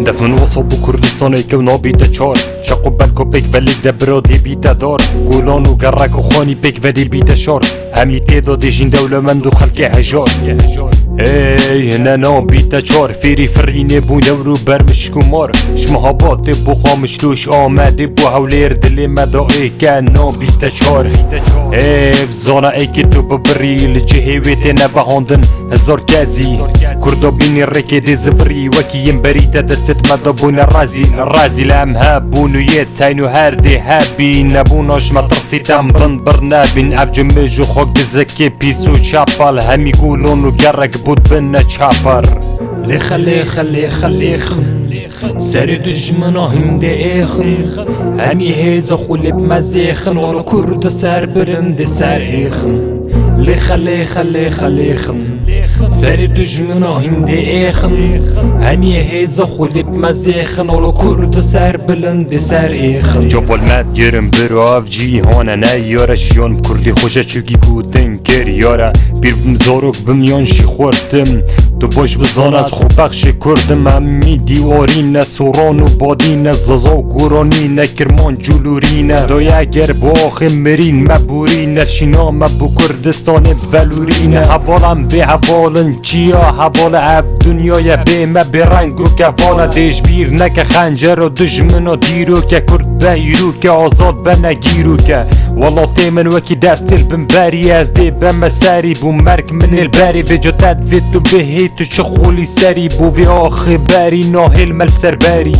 دفن وصاب و کردستان ایکو نابیده چار شق و بلکو پیک ولیک دبرادی بیده دار گولان و گرک و خانی پیک ودیل بیده شار همی تعداد جین دولمند و خلق هجار ای ننا بیده چار فیری فرینه بو نورو برمشک و مار شمهابات بو خامشلوش آمده بو حولیر دل مدائه که نا بیده چار ای بزانا ای که تو ببری لجهویت نوهاندن هزار کزی کردا بینی رکی دی زفری وکی یم بریده دست مدا بون رازی لامها بونو یه تینو هر دی هبی نبوناش مطرسی تمرن برنابین اف جمجو خوک زکی پیسو چاپال همی گولونو گرک بود بنا چاپر لیخ سر دجمنا هم دی ایخن همی هیز خولب مزیخن والا کرد سر برند سر ایخن لیخ سر دجمنا هم دی ایخن همی هیز خولب مزیخن والا کرد سر بلند سر ایخن جوال مد گرم برو اف جیهانه نه یارشیان کردی خوشه چگی گودن گر یاره بیر بمزاروک بمیان شی خوردم تو باش بزان از خوب بخش کردم همی دیواری نه سوران و بادی نه زازا و گورانی نه کرمان جلوری نه دای اگر با آخه مرین مبوری نه شینا مبو کردستان ولوری نه حوالم به حوالن چیا حوال اف دنیای به مب رنگ و کفال دیش بیر نکه خنجر و دجمن و دیرو که کرد بهیرو که آزاد بنگیرو که والله تیمن وکی دستل بمبری از دی بمساری بو مرک من البری و جو تدوید تو بهی تو چه خولی سری بو وی آخه بری ناهل مل سر بری